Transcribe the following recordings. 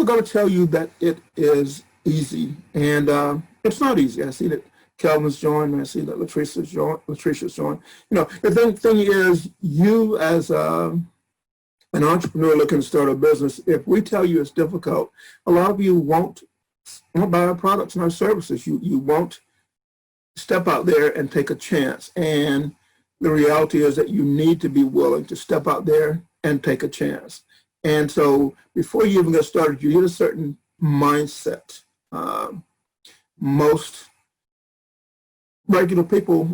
people are going to tell you that it is easy, and it's not easy. I see that Kelvin's joined, and I see that Latricia's joined. You know, the thing is, you as an entrepreneur looking to start a business, if we tell you it's difficult, a lot of you won't buy our products and our services. You won't step out there and take a chance. And the reality is that you need to be willing to step out there and take a chance. And so before you even get started, you need a certain mindset. Most regular people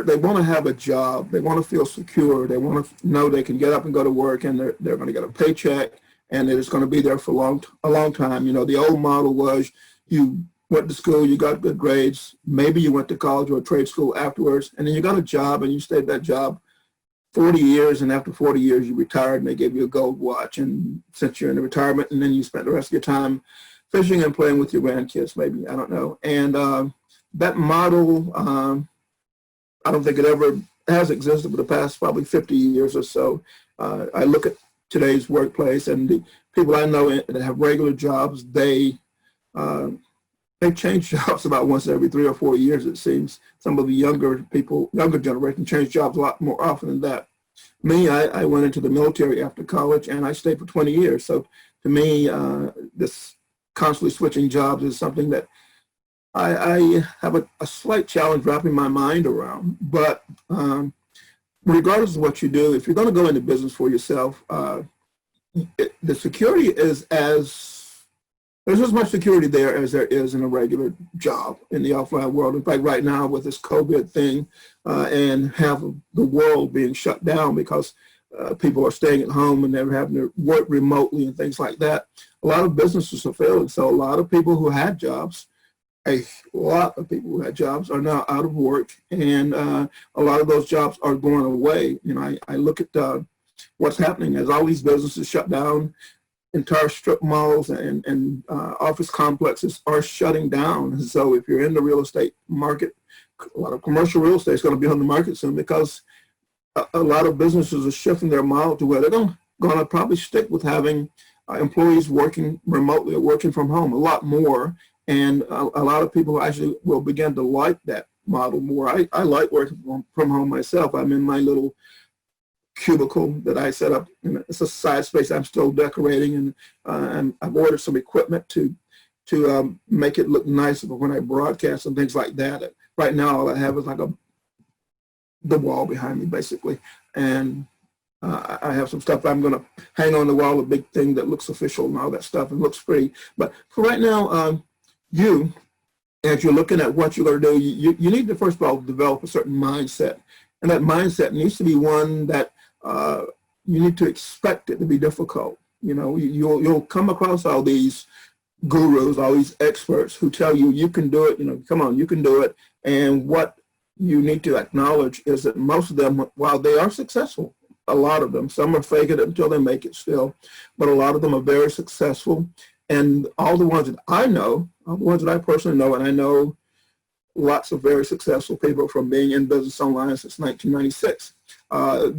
they want to have a job. They want to feel secure. They want to know they can get up and go to work, and they're going to get a paycheck, and it's going to be there for a long time. You know, the old model was you went to school, you got good grades, maybe you went to college or a trade school afterwards, and then you got a job and you stayed at that job 40 years, and after 40 years you retired and they gave you a gold watch, and since you're in the retirement, and then you spent the rest of your time fishing and playing with your grandkids, maybe, I don't know. And that model, I don't think it ever has existed for the past probably 50 years or so. I look at today's workplace, and the people I know that have regular jobs, they change jobs about once every 3 or 4 years, it seems. Some of the younger generation change jobs a lot more often than that. Me, I went into the military after college, and I stayed for 20 years. So to me, this constantly switching jobs is something that I have a slight challenge wrapping my mind around. But regardless of what you do, if you're going to go into business for yourself, the security is there's as much security there as there is in a regular job in the offline world. In fact, right now with this COVID thing and half of the world being shut down because people are staying at home and they're having to work remotely and things like that, a lot of businesses are failing. So a lot of people who had jobs, a lot of people who had jobs are now out of work, and a lot of those jobs are going away. You know, I look at what's happening as all these businesses shut down. Entire strip malls and office complexes are shutting down. So if you're in the real estate market, a lot of commercial real estate is going to be on the market soon, because a lot of businesses are shifting their model to where they're going to probably stick with having employees working remotely or working from home a lot more. And a lot of people actually will begin to like that model more. I like working from home myself. I'm in my little cubicle that I set up. It's a side space I'm still decorating, and I've ordered some equipment to make it look nicer for when I broadcast and things like that. Right now, all I have is like the wall behind me, basically, and I have some stuff I'm going to hang on the wall, a big thing that looks official and all that stuff, and looks pretty. But for right now, as you're looking at what you're going to do, you need to first of all develop a certain mindset, and that mindset needs to be one that you need to expect it to be difficult. You know, you'll come across all these gurus, all these experts who tell you you can do it. You know, come on, you can do it. And what you need to acknowledge is that most of them, while they are successful, a lot of them, some are faking it until they make it still, but a lot of them are very successful. And all the ones that I know, all the ones that I personally know, and I know lots of very successful people from being in business online since 1996.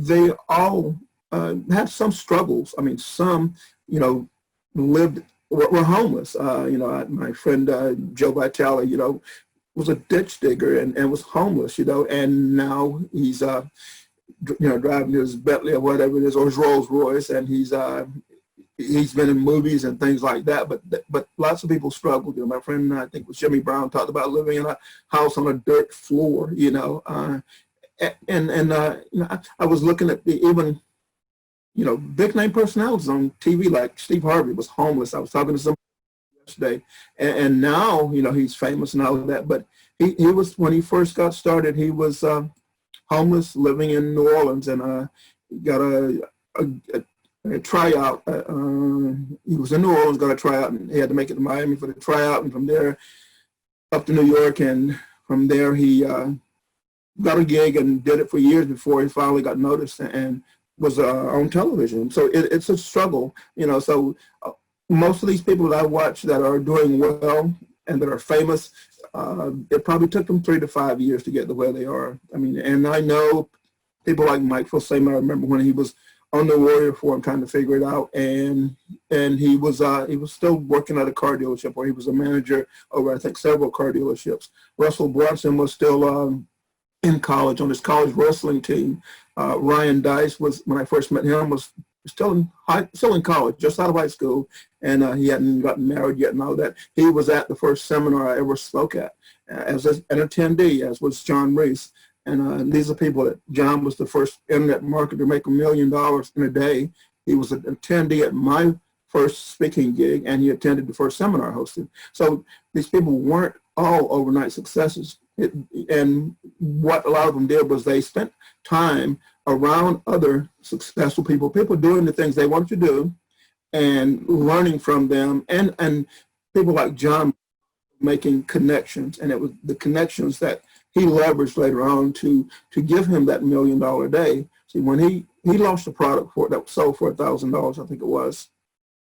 They all had some struggles. I mean, some, you know, were homeless. You know, my friend Joe Vitale, you know, was a ditch digger and was homeless, you know, and now he's, you know, driving his Bentley or whatever it is, or his Rolls Royce, and he's been in movies and things like that, but lots of people struggle. You know, my friend, I think it was Jimmy Brown, talked about living in a house on a dirt floor, you know, you know, I was looking at even, you know, big name personalities on TV like Steve Harvey was homeless. I was talking to somebody yesterday, and now, you know, he's famous and all of that, but he was, when he first got started, he was homeless, living in New Orleans, and got a tryout. He was in New Orleans, got a tryout, and he had to make it to Miami for the tryout, and from there up to New York, and from there he got a gig and did it for years before he finally got noticed and was on television. So it's a struggle, you know. So most of these people that I watch that are doing well and that are famous, it probably took them 3 to 5 years to get to where they are. I mean, and I know people like Mike Fossema. I remember when he was on the Warrior Forum trying to figure it out, and he was still working at a car dealership, or he was a manager over, I think, several car dealerships. Russell Brunson was still in college on his college wrestling team. Ryan Dice was, when I first met him, was still in college, just out of high school, and he hadn't gotten married yet and all that. He was at the first seminar I ever spoke at as an attendee, as was John Reese. And these are people that John was the first internet marketer to make $1 million in a day. He was an attendee at my first speaking gig, and he attended the first seminar I hosted. So these people weren't all overnight successes. And what a lot of them did was they spent time around other successful people doing the things they wanted to do and learning from them, and people like John making connections. And it was the connections that he leveraged later on to give him that $1 million day. See, when he launched a product that sold for $1,000, I think it was.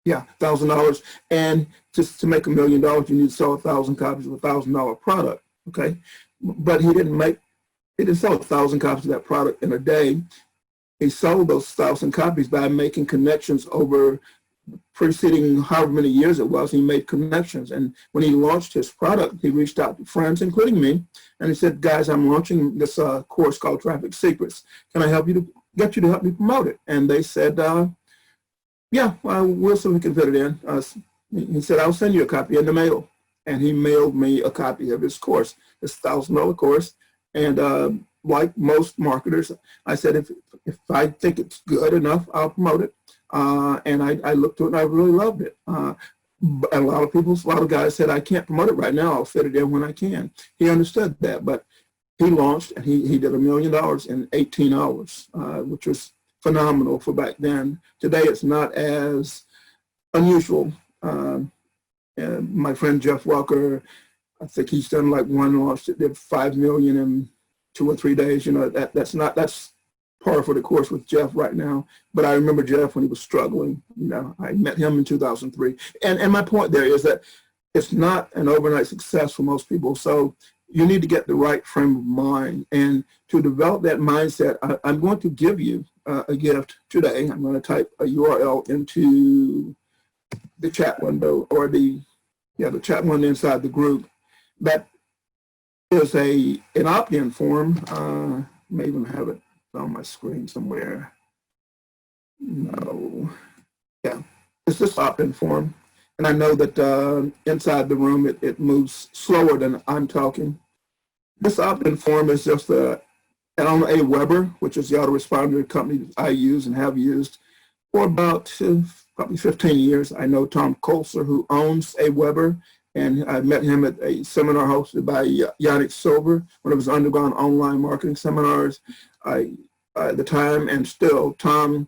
Yeah, $1,000. And just to make $1 million, you need to sell 1,000 copies of a $1,000 product. Okay, but he didn't sell 1,000 copies of that product in a day. He sold those 1,000 copies by making connections over preceding however many years it was. He made connections, and when he launched his product, he reached out to friends, including me, and he said, "Guys, I'm launching this course called Traffic Secrets. Can I help you to get you to help me promote it?" And they said, "Yeah, we'll see if we can fit it in." He said, "I'll send you a copy in the mail," and he mailed me a copy of his course, his $1,000 course. And like most marketers, I said, if I think it's good enough, I'll promote it. And I looked to it and I really loved it. But a lot of guys said, "I can't promote it right now. I'll fit it in when I can." He understood that, but he launched and he did $1 million in 18 hours, which was phenomenal for back then. Today, it's not as unusual. And my friend Jeff Walker, I think he's done like one launch that did 5 million in 2 or 3 days. You know, that's par for the course with Jeff right now. But I remember Jeff when he was struggling. You know, I met him in 2003. And my point there is that it's not an overnight success for most people. So you need to get the right frame of mind. And to develop that mindset, I'm going to give you a gift today. I'm going to type a URL into the chat window, or the chat window inside the group. That is an opt-in form. I may even have it on my screen somewhere. No. Yeah, it's this opt-in form. And I know that inside the room it moves slower than I'm talking. This opt-in form is just on Aweber, which is the autoresponder company that I use and have used for about probably 15 years. I know Tom Kolser, who owns Aweber, and I met him at a seminar hosted by Yannick Silver, one of his underground online marketing seminars. At the time, and still, Tom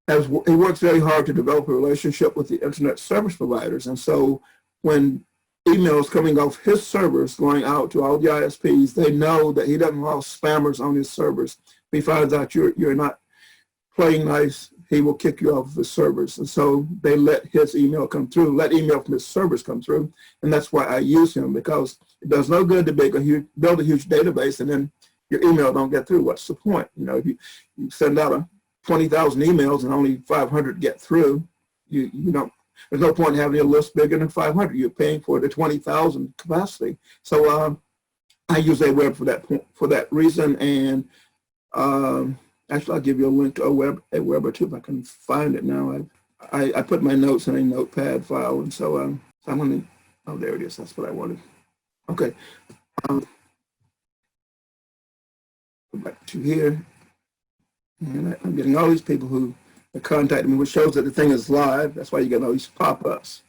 he works very hard to develop a relationship with the internet service providers. And so when emails coming off his servers going out to all the ISPs, they know that he doesn't allow spammers on his servers. If he finds out you're not playing nice, he will kick you off of his servers. And so they let his email come through, let email from his servers come through. And that's why I use him, because it does no good to build a huge database and then your email don't get through. What's the point? You know, if you send out 20,000 emails and only 500 get through, you don't. There's no point in having a list bigger than 500. You're paying for the 20,000 capacity. So I use Aweber for that reason. And actually, I'll give you a link to Aweber too if I can find it now. I put my notes in a notepad file, and so I'm going to. Oh, there it is. That's what I wanted. Okay. Go back to here, and I'm getting all these people who are contacting me, which shows that the thing is live. That's why you get all these pop-ups.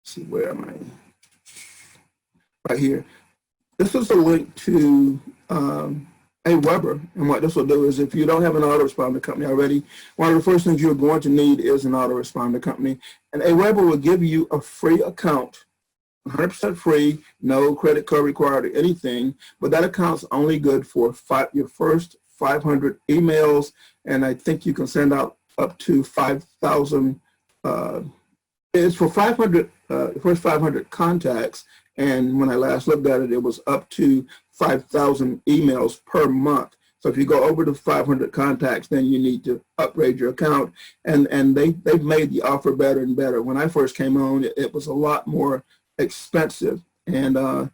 See, where am I? Right here. This is a link to Aweber, and what this will do is, if you don't have an autoresponder company already, one of the first things you're going to need is an autoresponder company, and Aweber will give you a free account. 100% free, no credit card required or anything, but that account's only good for your first 500 emails, and I think you can send out up to 5,000. It's for 500, first 500 contacts, and when I last looked at it, it was up to 5,000 emails per month. So if you go over to 500 contacts, then you need to upgrade your account. And they've made the offer better and better. When I first came on, it was a lot more expensive, and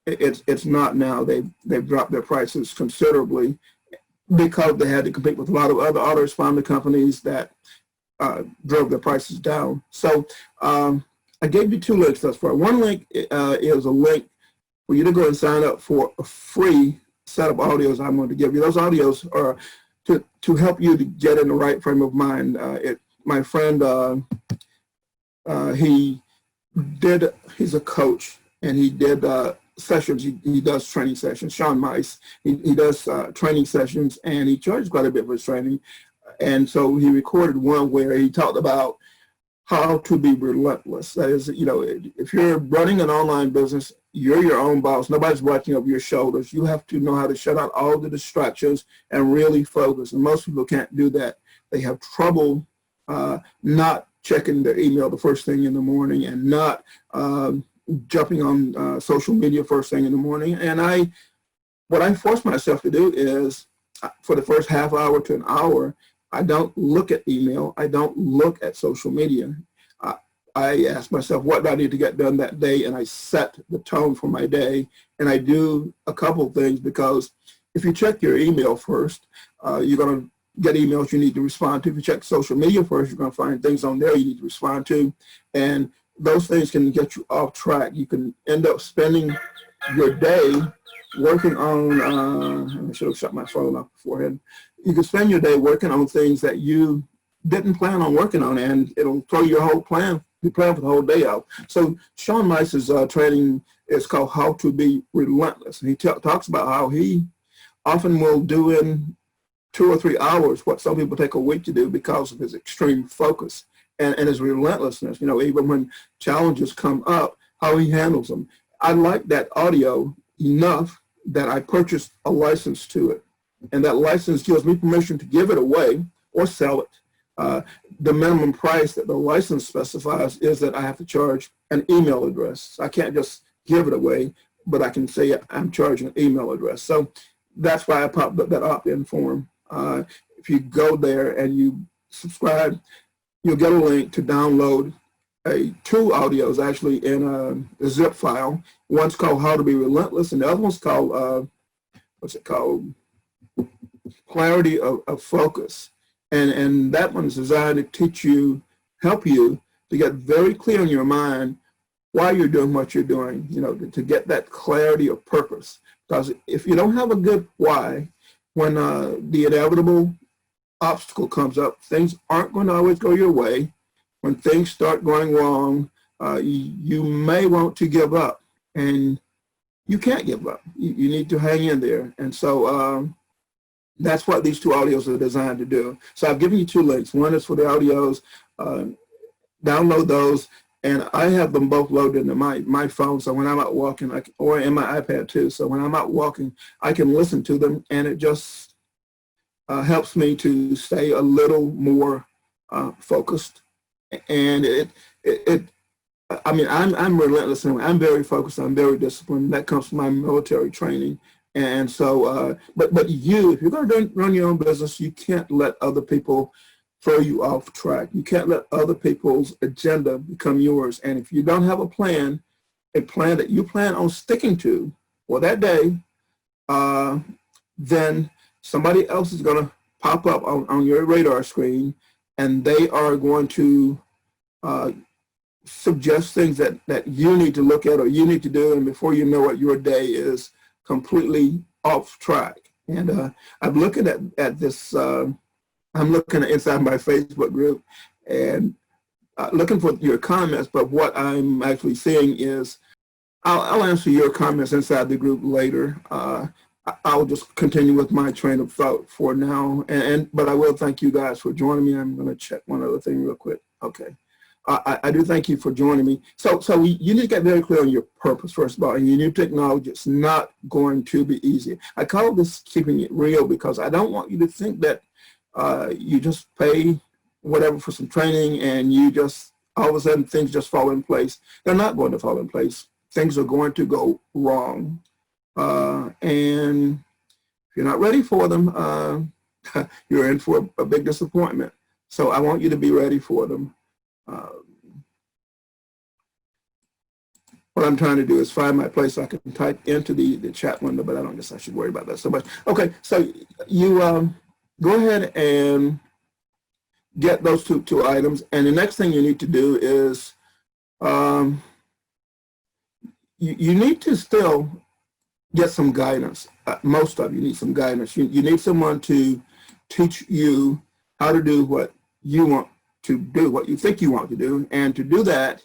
it's not now. They've dropped their prices considerably because they had to compete with a lot of other autoresponder companies that drove their prices down. So I gave you 2 links thus far. One link is a link for you to go and sign up for a free set of audios I'm going to give you. Those audios are to help you to get in the right frame of mind. My friend, he's a coach, and he did sessions. He does training sessions. Sean Mice, he does training sessions, and he charges quite a bit for his training. And so he recorded one where he talked about how to be relentless. That is, if you're running an online business, you're your own boss. Nobody's watching over your shoulders. You have to know how to shut out all the distractions and really focus. And most people can't do that. They have trouble not checking their email the first thing in the morning, and not jumping on social media first thing in the morning. And what I force myself to do is, for the first half hour to an hour, I don't look at email. I don't look at social media. I ask myself, what do I need to get done that day? And I set the tone for my day. And I do a couple of things, because if you check your email first, you're going to get emails you need to respond to. If you check social media first, you're going to find things on there you need to respond to. And those things can get you off track. You can end up spending your day working on, I should have shut my phone off beforehand. You can spend your day working on things that you didn't plan on working on, and it'll throw your whole plan, you plan for the whole day out. So Sean Mice's training is called How to Be Relentless. And he talks about how he often will do in 2 or 3 hours what some people take a week to do, because of his extreme focus and his relentlessness. Even when challenges come up, how he handles them. I like that audio enough that I purchased a license to it. And that license gives me permission to give it away or sell it. The minimum price that the license specifies is that I have to charge an email address. I can't just give it away, but I can say I'm charging an email address. So that's why I popped up that opt-in form. If you go there and you subscribe, you'll get a link to download 2 audios actually in a zip file. One's called How to Be Relentless, and the other one's called, Clarity of Focus. And that one's designed to teach you, help you to get very clear in your mind why you're doing what you're doing, to get that clarity of purpose. Because if you don't have a good why, when the inevitable obstacle comes up, things aren't going to always go your way. When things start going wrong, you may want to give up, and you can't give up. You need to hang in there. And so that's what these 2 audios are designed to do. So I've given you 2 links. One is for the audios. Download those, and I have them both loaded into my phone. So when I'm out walking, or in my iPad too. So when I'm out walking, I can listen to them, and it just helps me to stay a little more focused. And I'm relentless, and I'm very focused. I'm very disciplined. That comes from my military training. And so, but if you're going to run your own business, you can't let other people throw you off track. You can't let other people's agenda become yours. And if you don't have a plan that you plan on sticking to for that day, then somebody else is going to pop up on your radar screen, and they are going to suggest things that you need to look at or you need to do, and before you know it, your day is completely off track. And I'm looking at this, I'm looking at inside my Facebook group and looking for your comments, but what I'm actually seeing is, I'll answer your comments inside the group later. I'll just continue with my train of thought for now, but I will thank you guys for joining me. I'm going to check one other thing real quick. Okay. I do thank you for joining me. So you need to get very clear on your purpose, first of all, and you need to acknowledge it's not going to be easy. I call this keeping it real, because I don't want you to think that you just pay whatever for some training and you just, all of a sudden, things just fall in place. They're not going to fall in place. Things are going to go wrong. And If you're not ready for them, you're in for a big disappointment. So I want you to be ready for them. What I'm trying to do is find my place so I can type into the chat window, but I don't guess I should worry about that so much. Okay, so you go ahead and get those two items. And the next thing you need to do is you need to still get some guidance. Most of you need some guidance. You need someone to teach you how to do what you want to do, what you think you want to do. And to do that,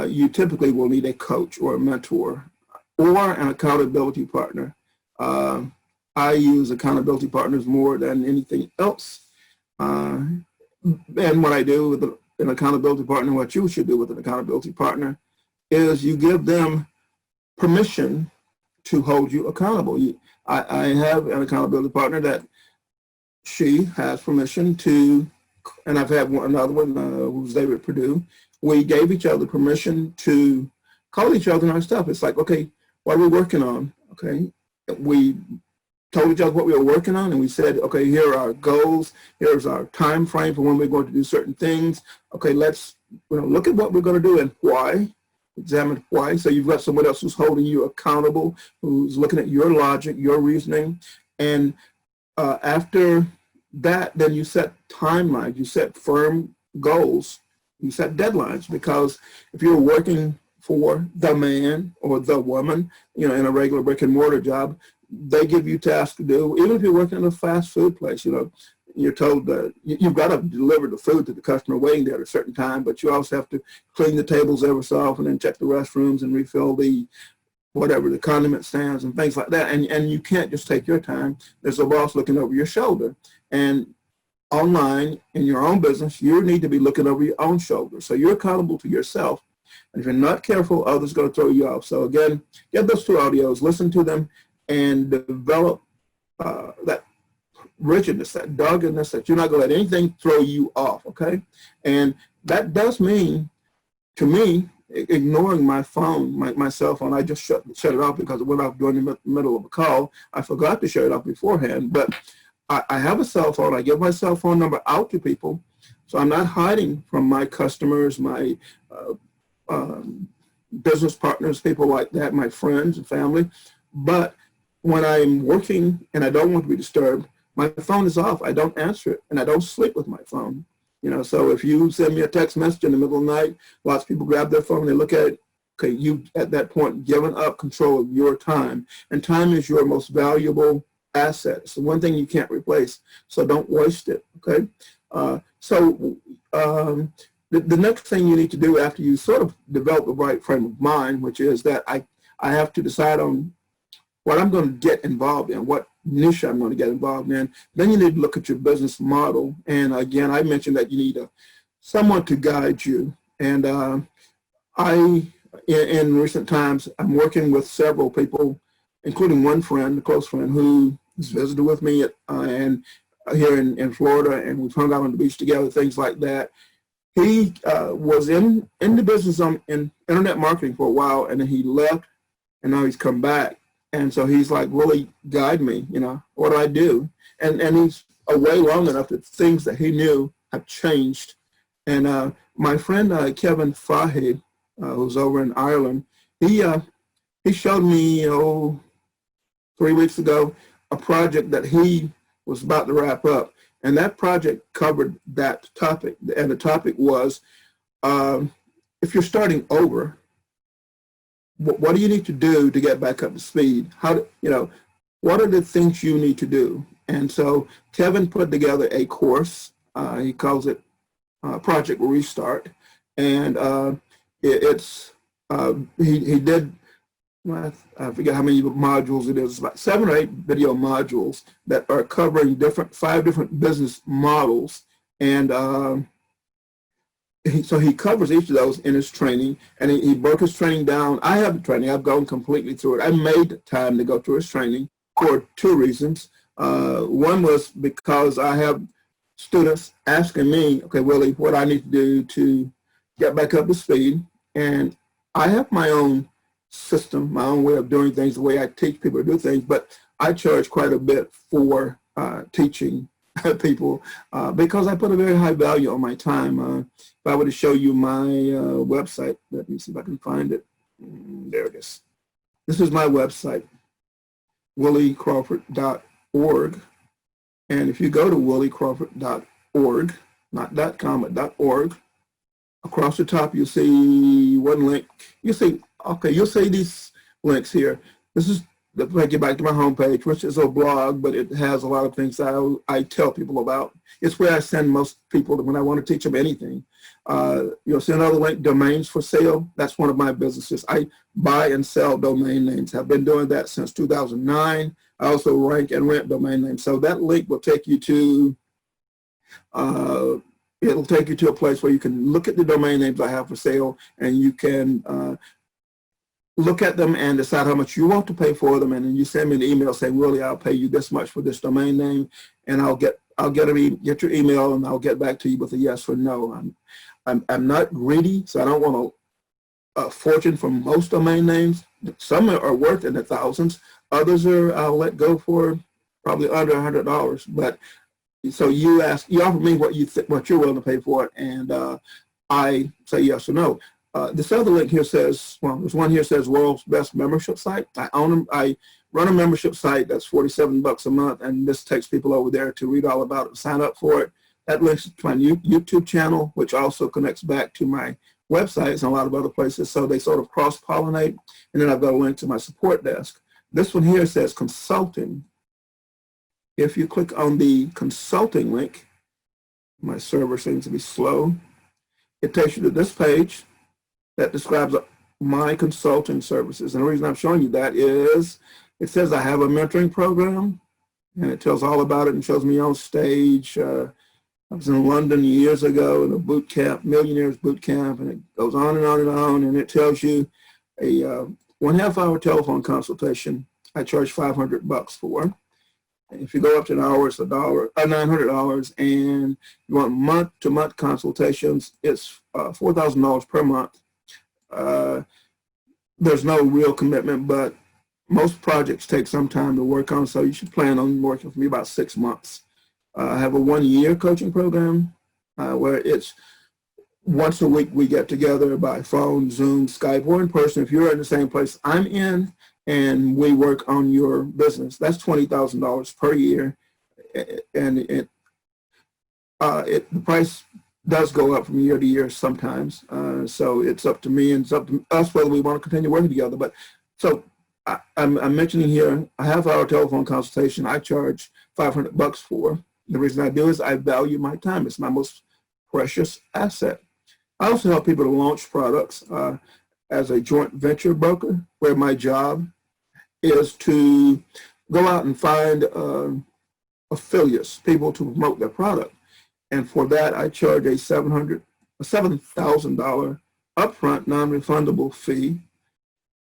you typically will need a coach or a mentor or an accountability partner. I use accountability partners more than anything else. And what I do with an accountability partner, what you should do with an accountability partner, is you give them permission to hold you accountable. I have an accountability partner that she has permission to, and I've had another one who's David Perdue. We gave each other permission to call each other on our stuff. It's like, okay, what are we working on? Okay, we told each other what we were working on, and we said, okay, here are our goals. Here's our time frame for when we're going to do certain things. Okay, let's look at what we're going to do and why. Examine why. So you've got someone else who's holding you accountable, who's looking at your logic, your reasoning, and after that, then you set timelines, you set firm goals, you set deadlines, because if you're working for the man or the woman, in a regular brick and mortar job, they give you tasks to do. Even if you're working in a fast food place, you're told that you've got to deliver the food to the customer waiting there at a certain time, but you also have to clean the tables every so often and check the restrooms and refill the condiment stands and things like that. And you can't just take your time. There's a boss looking over your shoulder. And online, in your own business, you need to be looking over your own shoulder. So you're accountable to yourself. And if you're not careful, others are going to throw you off. So again, get those two audios, listen to them, and develop that rigidness, that doggedness, that you're not going to let anything throw you off, okay? And that does mean, to me, ignoring my phone, my cell phone. I just shut it off because it went off during the middle of a call. I forgot to shut it off beforehand, but I have a cell phone. I give my cell phone number out to people, so I'm not hiding from my customers, my business partners, people like that, my friends and family. But when I'm working and I don't want to be disturbed, my phone is off. I don't answer it, and I don't sleep with my phone. So if you send me a text message in the middle of the night, lots of people grab their phone, they look at it. Okay, you've at that point given up control of your time, and time is your most valuable asset. It's the one thing you can't replace, so don't waste it, okay? The next thing you need to do after you sort of develop the right frame of mind, which is that I have to decide on what I'm going to get involved in, what niche I'm going to get involved in. Then you need to look at your business model. And again, I mentioned that you need someone to guide you. And in recent times, I'm working with several people, including one friend, a close friend, who has visited with me here in Florida, and we've hung out on the beach together, things like that. He was in the business in internet marketing for a while, and then he left, and now he's come back. And so he's like, really guide me, what do I do? And he's away long enough that things that he knew have changed. And my friend Kevin Fahey, who's over in Ireland, he showed me 3 weeks ago a project that he was about to wrap up. And that project covered that topic. And the topic was, if you're starting over, what do you need to do to get back up to speed? What are the things you need to do? And so Kevin put together a course. He calls it Project Restart. And he did, I forget how many modules it is. It's about 7 or 8 video modules that are covering 5 different business models. And so he covers each of those in his training, and he broke his training down. I have the training. I've gone completely through it. I made time to go through his training for 2 reasons. One was because I have students asking me, okay, Willie, what I need to do to get back up to speed. And I have my own system, my own way of doing things, the way I teach people to do things, but I charge quite a bit for teaching people because I put a very high value on my time. If I were to show you my website, let me see if I can find it. There it is. This is my website, williecrawford.org. And if you go to williecrawford.org, not .com, but .org, across the top you'll see one link. You'll see these links here. This is to take you back to my homepage, which is a blog, but it has a lot of things I tell people about. It's where I send most people when I want to teach them anything. You'll see another link, domains for sale. That's one of my businesses. I buy and sell domain names. I've been doing that since 2009. I also rank and rent domain names. So that link will take you to, it'll take you to a place where you can look at the domain names I have for sale, and you can look at them and decide how much you want to pay for them, and then you send me an email saying, Willie, I'll pay you this much for this domain name, and I'll get your email, and I'll get back to you with a yes or no. I'm not greedy, so I don't want a fortune for most domain names. Some are worth in the thousands. Others I'll let go for probably under $100. But so you offer me what you're willing to pay for it, and I say yes or no. This other link here says, well, there's one here says World's Best Membership Site. I run a membership site that's $47 a month, and this takes people over there to read all about it, sign up for it. That links to my YouTube channel, which also connects back to my websites and a lot of other places, so they sort of cross-pollinate. And then I've got a link to my support desk. This one here says consulting. If you click on the consulting link, my server seems to be slow, it takes you to this page that describes my consulting services. And the reason I'm showing you that is it says I have a mentoring program, and it tells all about it and shows me on stage. I was in London years ago in a boot camp, Millionaires Boot Camp, and it goes on and on and on, and it tells you a 1.5 hour telephone consultation I charge $500 for. And if you go up to an hour, it's $900, and you want month-to-month consultations, it's $4,000 per month. There's no real commitment, but most projects take some time to work on, so you should plan on working with me about 6 months. I have a 1-year coaching program where it's once a week we get together by phone, Zoom, Skype, or in person if you're in the same place I'm in, and we work on your business. That's $20,000 per year, and the price does go up from year to year sometimes. So it's up to me and it's up to us whether we want to continue working together. But so I'm mentioning here a half-hour telephone consultation I charge $500 for. The reason I do is I value my time. It's my most precious asset. I also help people to launch products as a joint venture broker, where my job is to go out and find affiliates, people to promote their product. And for that, I charge a $7,000 upfront non-refundable fee.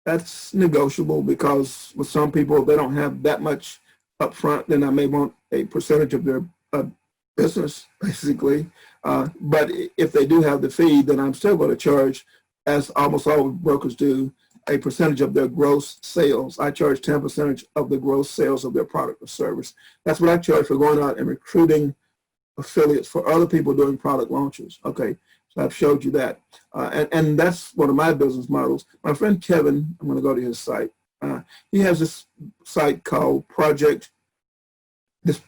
That's negotiable because with some people, they don't have that much upfront, then I may want a percentage of their business, basically. But if they do have the fee, then I'm still going to charge, as almost all brokers do, a percentage of their gross sales. I charge 10% of the gross sales of their product or service. That's what I charge for going out and recruiting affiliates for other people doing product launches. Okay, so I've showed you that. And that's one of my business models. My friend Kevin, I'm going to go to his site. He has this site called this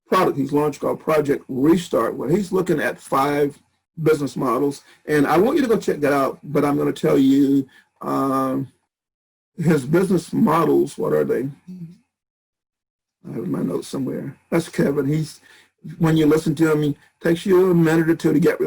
product he's launched called Project Restart, where he's looking at 5 business models. And I want you to go check that out, but I'm going to tell you his business models. What are they? I have my notes somewhere. That's Kevin. When you listen to him, it takes you a minute or two to get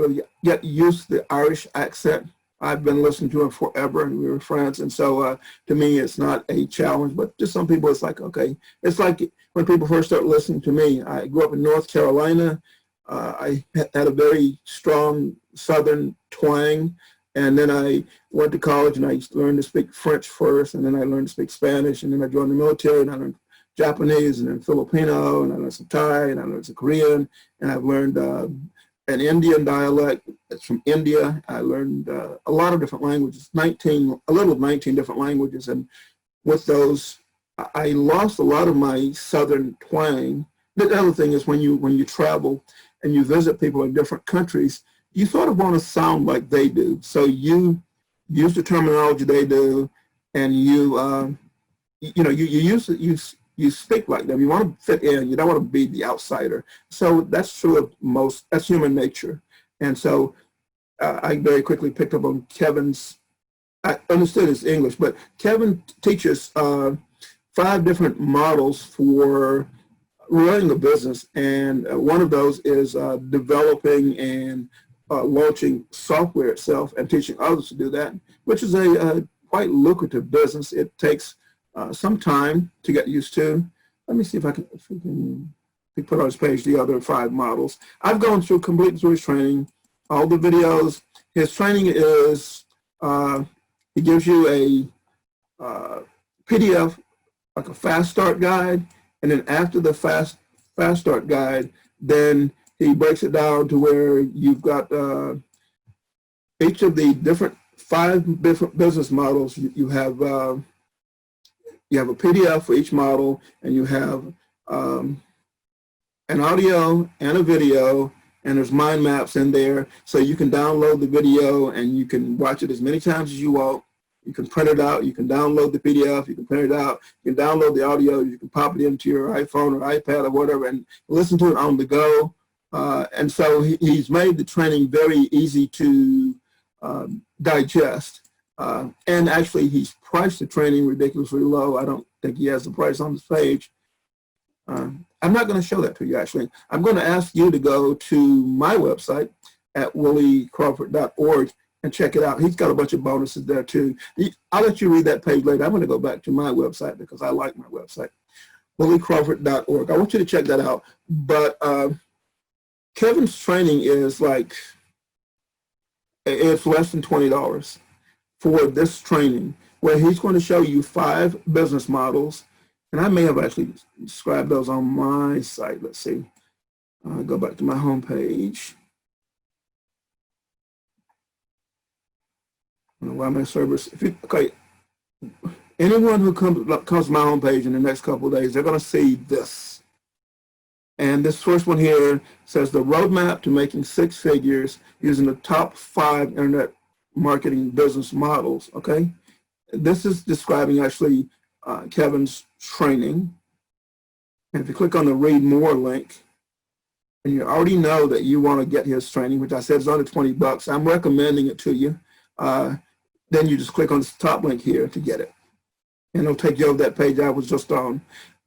used to the Irish accent. I've been listening to him forever, and we were friends, and so to me, it's not a challenge. But to some people, it's like, okay. It's like when people first start listening to me. I grew up in North Carolina. I had a very strong Southern twang, and then I went to college, and I learned to speak French first, and then I learned to speak Spanish, and then I joined the military, and I learned Japanese, and then Filipino, and I learned some Thai, and I learned some Korean, and I've learned an Indian dialect. It's from India. I learned a lot of different languages, 19 different languages, and with those, I lost a lot of my Southern twang. The other thing is when you travel and you visit people in different countries, you sort of want to sound like they do. So you use the terminology they do, and you speak like them. You want to fit in. You don't want to be the outsider. So that's true of that's human nature. And so I very quickly picked up on Kevin's. I understood his English, but Kevin teaches 5 different models for running a business, and one of those is developing and launching software itself and teaching others to do that, which is a quite lucrative business. It takes some time to get used to. Let me see if we can put on his page the other 5 models. I've gone through his training, all the videos. His training is, he gives you a PDF, like a fast start guide, and then after the fast start guide, then he breaks it down to where you've got each of the 5 different business models. You have a PDF for each model, and you have an audio and a video, and there's mind maps in there, so you can download the video and you can watch it as many times as you want. You can print it out, you can download the PDF, you can print it out, you can download the audio, you can pop it into your iPhone or iPad or whatever and listen to it on the go. And so he's made the training very easy to digest. And actually he's priced the training ridiculously low. I don't think he has the price on his page. I'm not going to show that to you, actually. I'm going to ask you to go to my website at williecrawford.org and check it out. He's got a bunch of bonuses there too. I'll let you read that page later. I'm going to go back to my website because I like my website, williecrawford.org. I want you to check that out. But Kevin's training is like, it's less than $20 for this training, where he's going to show you 5 business models. And I may have actually described those on my site. Let's see. Go back to my home page. I don't know why my servers. Okay, anyone who comes to my home page in the next couple of days, they're going to see this. And this first one here says the roadmap to making 6 figures using the top 5 internet marketing business models. Okay, this is describing actually Kevin's training. And if you click on the read more link, and you already know that you want to get his training, which I said is under $20, I'm recommending it to you. Then you just click on this top link here to get it. And it'll take you over that page I was just on.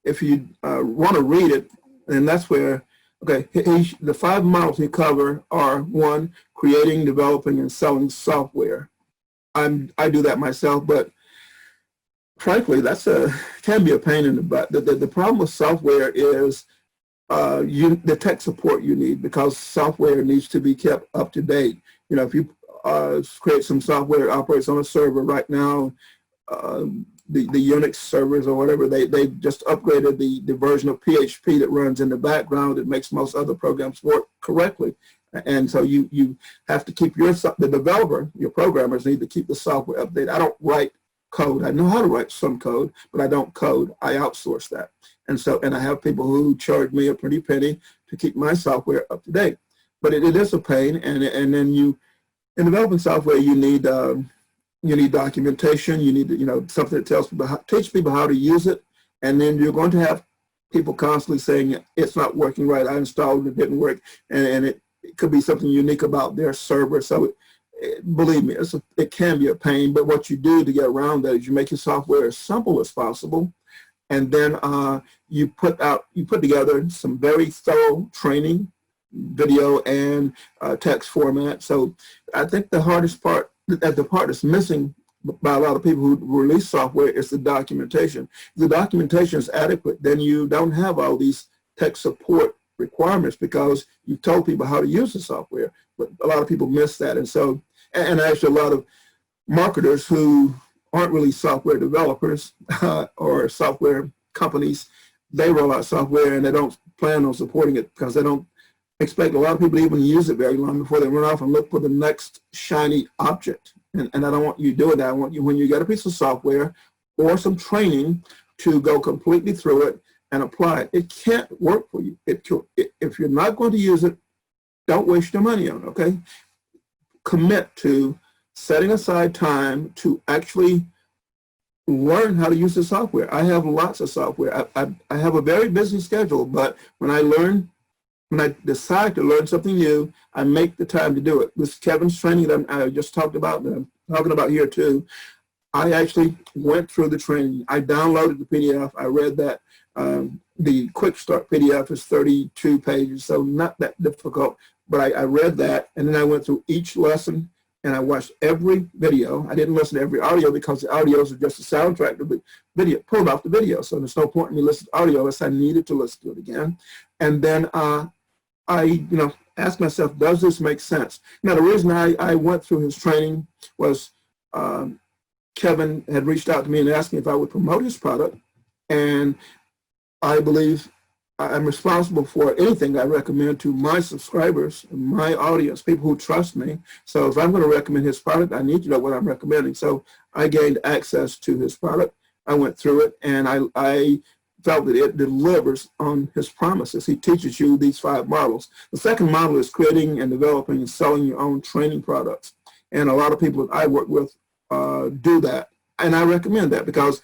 If you want to read it, then that's where, okay, the 5 models he cover are 1, creating, developing, and selling software. I do that myself, but frankly, can be a pain in the butt. The problem with software is the tech support you need, because software needs to be kept up to date. You know, if you create some software that operates on a server right now, the Unix servers or whatever, they just upgraded the version of PHP that runs in the background that makes most other programs work correctly. And so you have to keep the developer, your programmers need to keep the software updated. I don't write code. I know how to write some code, but I don't code. I outsource that. And I have people who charge me a pretty penny to keep my software up to date. But it is a pain, and then in developing software, you need documentation. You need something that teach people how to use it, and then you're going to have people constantly saying it's not working right. I installed it, didn't work, and it could be something unique about their server. So believe me, it can be a pain. But what you do to get around that is you make your software as simple as possible, and then you put together some very thorough training, video and text format. So I think the hardest part, the part that's missing by a lot of people who release software, is the documentation. If the documentation is adequate, then you don't have all these tech support requirements because you've told people how to use the software. But a lot of people miss that. And so, and actually a lot of marketers who aren't really software developers or software companies, they roll out software and they don't plan on supporting it because they don't expect a lot of people to even use it very long before they run off and look for the next shiny object. And I don't want you doing that. I want you, when you get a piece of software or some training to go completely through it and apply it. It can't work for you. If you're not going to use it, don't waste your money on it, okay? Commit to setting aside time to actually learn how to use the software. I have lots of software. I have a very busy schedule, but when I decide to learn something new, I make the time to do it. This Kevin's training that I just talked about, that I'm talking about here too, I actually went through the training. I downloaded the PDF. I read that. The Quick Start PDF is 32 pages, so not that difficult. But I read that, and then I went through each lesson, and I watched every video. I didn't listen to every audio because the audios are just a soundtrack to the video, pulled off the video. So there's no point in me listening to audio unless I needed to listen to it again. And then I asked myself, does this make sense? Now, the reason I went through his training was Kevin had reached out to me and asked me if I would promote his product. And I believe I'm responsible for anything I recommend to my subscribers, my audience, people who trust me. So if I'm going to recommend his product, I need to know what I'm recommending. So I gained access to his product. I went through it, and I felt that it delivers on his promises. He teaches you these 5 models. The second model is creating and developing and selling your own training products. And a lot of people that I work with do that. And I recommend that because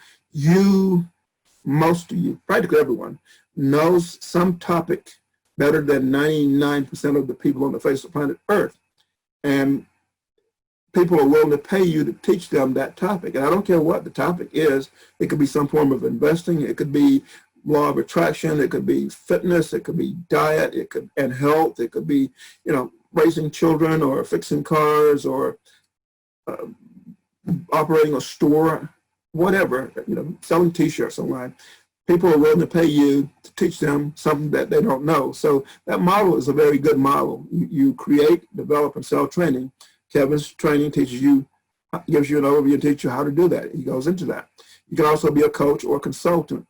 most of you, practically everyone, knows some topic better than 99% of the people on the face of planet Earth. And people are willing to pay you to teach them that topic. And I don't care what the topic is. It could be some form of investing. It could be law of attraction. It could be fitness. It could be diet. And health. It could be, raising children or fixing cars or operating a store, whatever, selling T-shirts online. People are willing to pay you to teach them something that they don't know. So that model is a very good model. You create, develop, and sell training. Kevin's training teaches you, gives you an overview and teaches you how to do that. He goes into that. You can also be a coach or a consultant,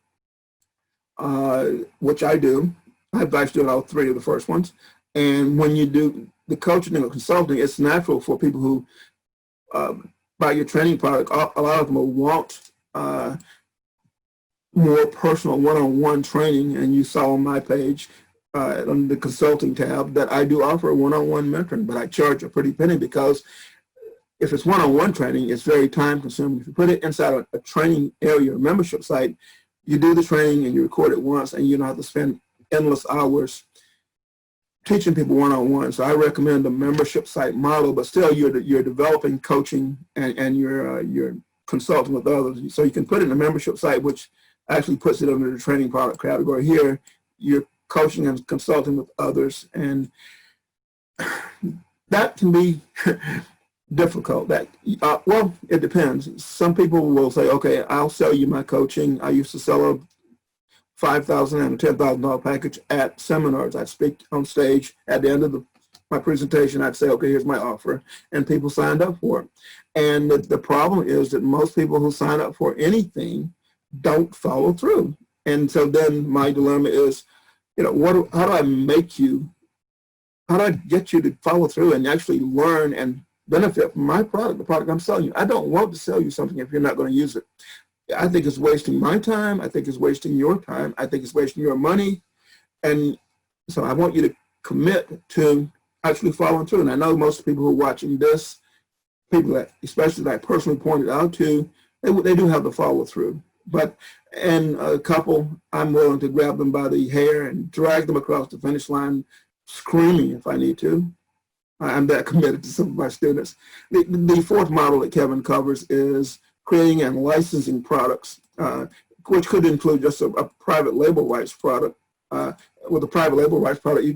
which I do. I advise doing all 3 of the first ones. And when you do the coaching and the consulting, it's natural for people who buy your training product. A lot of them will want more personal one-on-one training, and you saw on my page on the consulting tab that I do offer one-on-one mentoring, but I charge a pretty penny because if it's one-on-one training, it's very time-consuming. If you put it inside a training area or membership site, you do the training and you record it once, and you don't have to spend endless hours teaching people one-on-one. So I recommend the membership site model, but still you're developing coaching and you're consulting with others. So you can put it in a membership site, which actually puts it under the training product category. Here, you're coaching and consulting with others, and that can be difficult. Well, it depends. Some people will say, okay, I'll sell you my coaching. I used to sell a $5,000 and a $10,000 package at seminars. I'd speak on stage at the end of my presentation. I'd say, okay, here's my offer, and people signed up for it. And the problem is that most people who sign up for anything don't follow through. And so then my dilemma is, how do I get you to follow through and actually learn and benefit from my product, the product I'm selling you? I don't want to sell you something if you're not going to use it. I think it's wasting my time. I think it's wasting your time. I think it's wasting your money. And so I want you to commit to actually following through. And I know most people who are watching this, people that, especially that I personally pointed out to, they do have the follow through. But in a couple, I'm willing to grab them by the hair and drag them across the finish line, screaming if I need to. I'm that committed to some of my students. The fourth model that Kevin covers is creating and licensing products, which could include just a private label rights product. With a private label rights product, you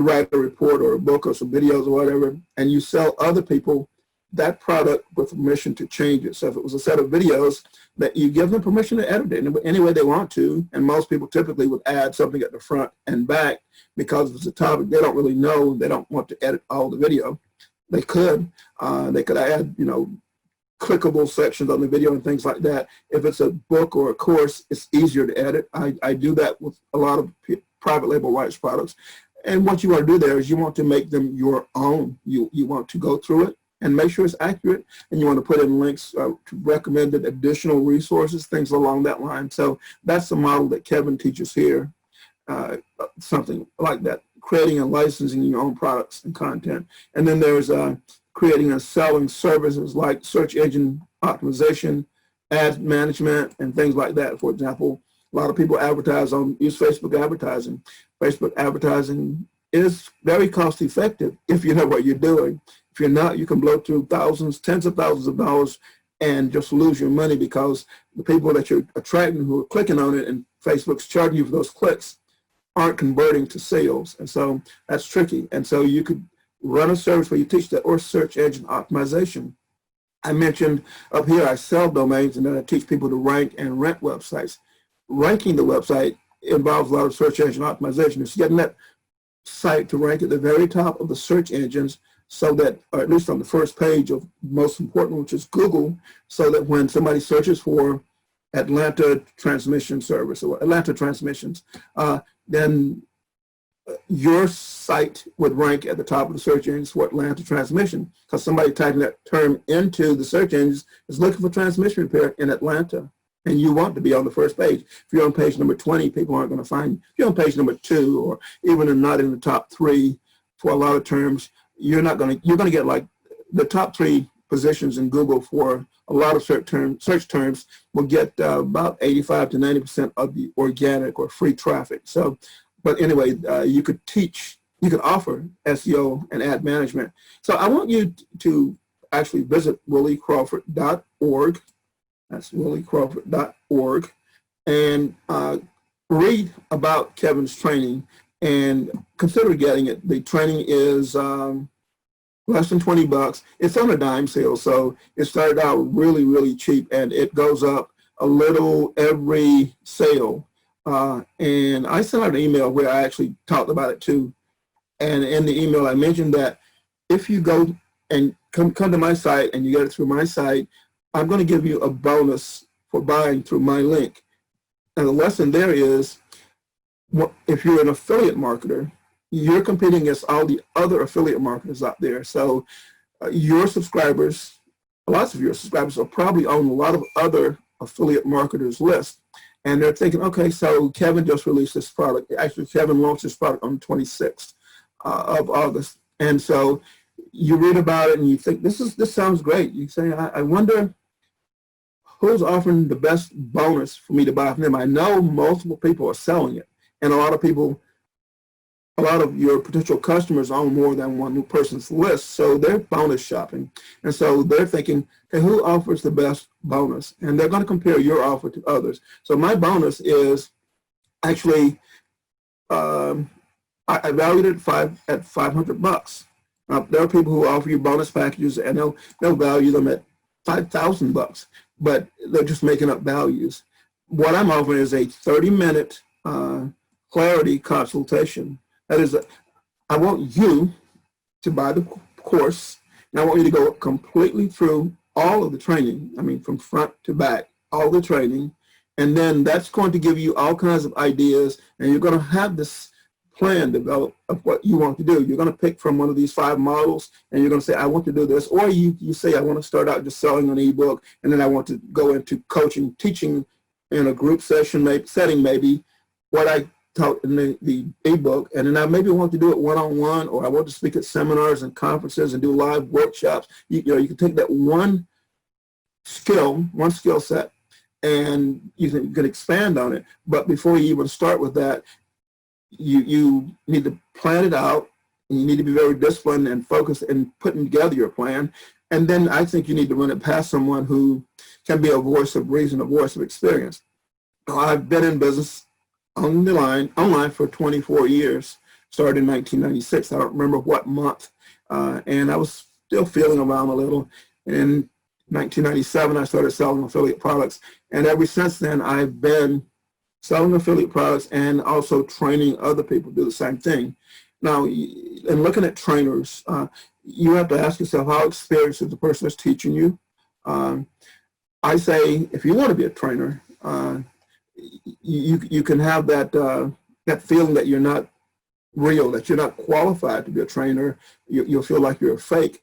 write a report or a book or some videos or whatever, and you sell other people that product with permission to change it. So if it was a set of videos, that you give them permission to edit it any way they want to, and most people typically would add something at the front and back because if it's a topic they don't really know, they don't want to edit all the video. They could add, clickable sections on the video and things like that. If it's a book or a course, it's easier to edit. I do that with a lot of private label rights products. And what you want to do there is you want to make them your own. You want to go through it and make sure it's accurate. And you want to put in links to recommended additional resources, things along that line. So that's the model that Kevin teaches here, something like that, creating and licensing your own products and content. And then there's creating and selling services like search engine optimization, ad management, and things like that. For example, a lot of people use Facebook advertising. Facebook advertising is very cost effective if you know what you're doing. If you're not, you can blow through thousands, tens of thousands of dollars and just lose your money because the people that you're attracting who are clicking on it and Facebook's charging you for those clicks aren't converting to sales. And so that's tricky. And so you could run a service where you teach that, or search engine optimization. I mentioned up here I sell domains, and then I teach people to rank and rent websites. Ranking the website involves a lot of search engine optimization. It's getting that site to rank at the very top of the search engines, so that, or at least on the first page of most important, which is Google, so that when somebody searches for Atlanta transmission service or Atlanta transmissions, then your site would rank at the top of the search engines for Atlanta transmission, because somebody typing that term into the search engines is looking for transmission repair in Atlanta, and you want to be on the first page. If you're on page number 20, people aren't going to find you. If you're on page number 2, or even not in the top 3 for a lot of terms, you're going to get like the top 3 positions in Google for a lot of search terms will get about 85 to 90% of the organic or free traffic. So, but anyway, you could offer SEO and ad management. So I want you to actually visit williecrawford.org. That's williecrawford.org, and read about Kevin's training and consider getting it. The training is less than $20. It's on a dime sale, so it started out really, really cheap, and it goes up a little every sale. And I sent out an email where I actually talked about it too. And in the email, I mentioned that if you go and come to my site and you get it through my site, I'm going to give you a bonus for buying through my link. And the lesson there is, if you're an affiliate marketer, you're competing against all the other affiliate marketers out there. So your subscribers, lots of your subscribers are probably on a lot of other affiliate marketers' lists. And they're thinking, okay, so Kevin just released this product. Actually, Kevin launched this product on the 26th of August. And so you read about it and you think, this sounds great. You say, I wonder who's offering the best bonus for me to buy from them. I know multiple people are selling it. And a lot of your potential customers own more than one person's list, so they're bonus shopping. And so they're thinking, hey, who offers the best bonus? And they're going to compare your offer to others. So my bonus is actually, I valued it at $500. There are people who offer you bonus packages, and they'll value them at $5,000, but they're just making up values. What I'm offering is a 30-minute clarity consultation. That is, I want you to buy the course, and I want you to go completely through all of the training, from front to back, all the training, and then that's going to give you all kinds of ideas, and you're going to have this plan developed of what you want to do. You're going to pick from one of these 5 models, and you're going to say, I want to do this, or you say, I want to start out just selling an ebook, and then I want to go into coaching, teaching in a group setting maybe what I taught in the ebook, and then I maybe want to do it one-on-one, or I want to speak at seminars and conferences and do live workshops. You can take that one skill set, and you can expand on it. But before you even start with that, you need to plan it out, and you need to be very disciplined and focused in putting together your plan. And then I think you need to run it past someone who can be a voice of reason, a voice of experience. I've been in business online for 24 years, started in 1996. I don't remember what month, and I was still feeling around a little. In 1997, I started selling affiliate products, and ever since then, I've been selling affiliate products and also training other people to do the same thing. Now, in looking at trainers, you have to ask yourself, how experienced is the person that's teaching you? I say, if you want to be a trainer, you can have that feeling that you're not real, that you're not qualified to be a trainer. You'll feel like you're a fake.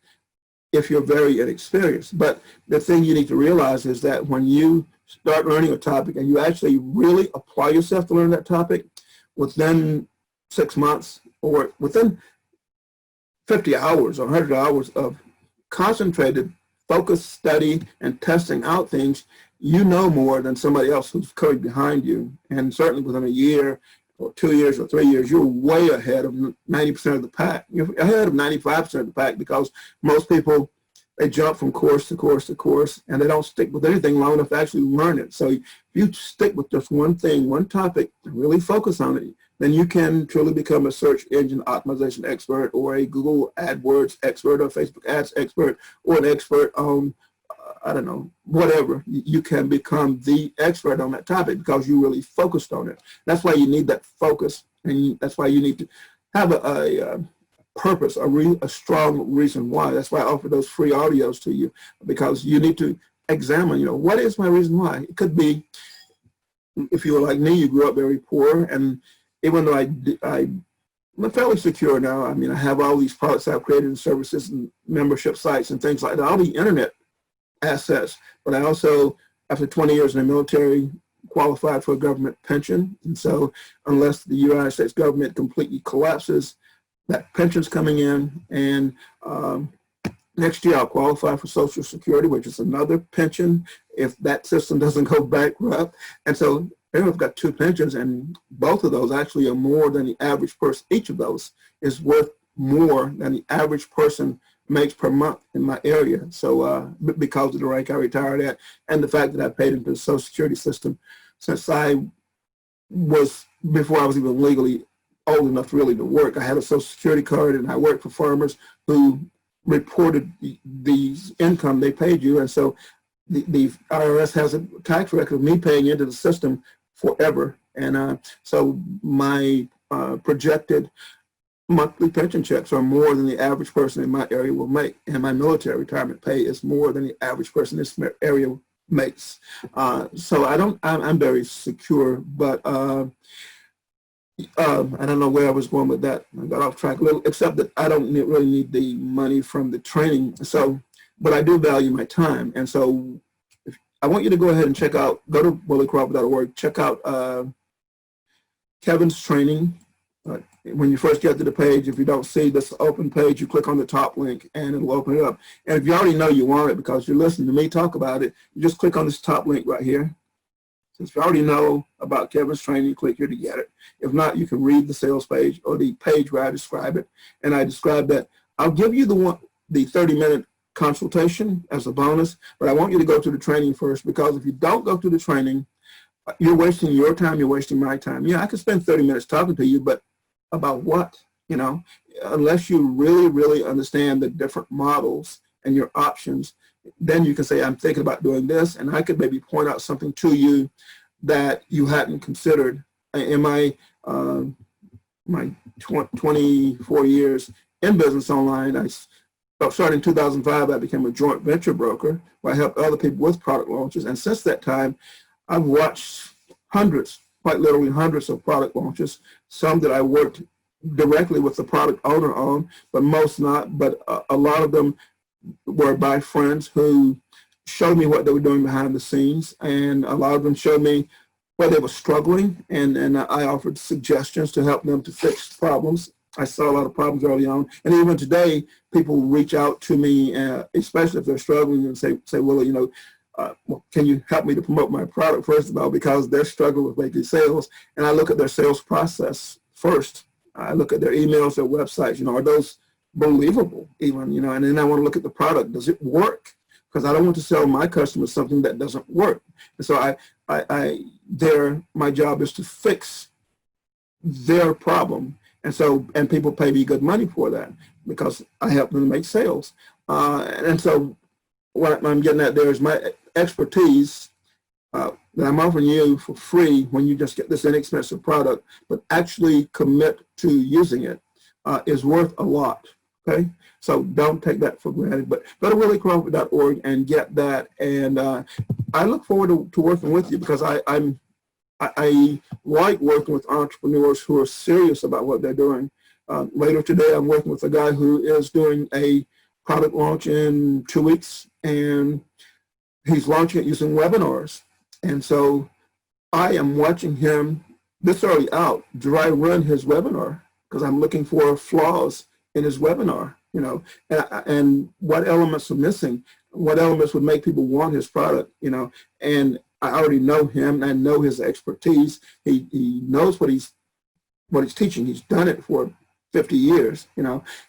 if you're very inexperienced. But the thing you need to realize is that when you start learning a topic and you actually really apply yourself to learn that topic, within 6 months or within 50 hours or 100 hours of concentrated, focused study and testing out things, you know more than somebody else who's coming behind you. And certainly within a year or 2 years or 3 years, you're way ahead of 90% of the pack. You're ahead of 95% of the pack, because most people, they jump from course to course to course, and they don't stick with anything long enough to actually learn it. So if you stick with just one thing, one topic, and really focus on it, then you can truly become a search engine optimization expert, or a Google AdWords expert, or Facebook ads expert, or an expert on, I don't know, whatever. You can become the expert on that topic because you really focused on it. That's why you need that focus, and that's why you need to have a purpose, a strong reason why. That's why I offer those free audios to you, because you need to examine, what is my reason why? It could be, if you were like me, you grew up very poor, and even though I'm fairly secure now, I mean, I have all these products I've created and services and membership sites and things like that, all the internet assets, but I also, after 20 years in the military, qualified for a government pension. And so unless the United States government completely collapses, that pension's coming in, and next year I'll qualify for Social Security, which is another pension if that system doesn't go bankrupt. And so I've got 2 pensions, and both of those actually are more than the average person. Each of those is worth more than the average person makes per month in my area. So because of the rank I retired at, and the fact that I paid into the Social Security system since before I was even legally old enough to really to work. I had a Social Security card, and I worked for farmers who reported the income they paid you. And so the IRS has a tax record of me paying into the system forever. And so my projected monthly pension checks are more than the average person in my area will make. And my military retirement pay is more than the average person in this area makes. So I'm very secure, but I don't know where I was going with that. I got off track a little, except that I don't really need the money from the training. So, but I do value my time. And so I want you to go ahead and go to williecrawford.org, check out Kevin's training. When you first get to the page, if you don't see this open page, you click on the top link and it'll open it up. And if you already know you want it because you're listening to me talk about it, you just click on this top link right here. If you already know about Kevin's training, click here to get it. If not, you can read the sales page or the page where I describe it. And I describe that I'll give you the 30-minute consultation as a bonus, but I want you to go to the training first, because if you don't go to the training, you're wasting your time, you're wasting my time. Yeah, I could spend 30 minutes talking to you, but about what? Unless you really, really understand the different models and your options, then you can say, I'm thinking about doing this, and I could maybe point out something to you that you hadn't considered. In my 24 years in business online, I started in 2005, I became a joint venture broker where I helped other people with product launches. And since that time, I've watched hundreds, quite literally hundreds of product launches, some that I worked directly with the product owner on, but most not. But a lot of them were by friends who showed me what they were doing behind the scenes, and a lot of them showed me where they were struggling, and I offered suggestions to help them to fix problems. I saw a lot of problems early on, and even today, people reach out to me, especially if they're struggling, and say, Willie, well, can you help me to promote my product, first of all, because they're struggling with making sales, and I look at their sales process first. I look at their emails, their websites, are those believable even, and then I want to look at the product. Does it work? Because I don't want to sell my customers something that doesn't work. And so my job is to fix their problem. And people pay me good money for that because I help them make sales. And so what I'm getting at there is my expertise that I'm offering you for free when you just get this inexpensive product, but actually commit to using it, is worth a lot. Okay, so don't take that for granted, but go to williecrawford.org and get that. And I look forward to working with you, because I like working with entrepreneurs who are serious about what they're doing. Later today, I'm working with a guy who is doing a product launch in 2 weeks, and he's launching it using webinars. And so I am watching him this early out dry run his webinar because I'm looking for flaws in his webinar, and what elements are missing, what elements would make people want his product, and I already know him and know his expertise. He knows what he's teaching. He's done it for 50 years,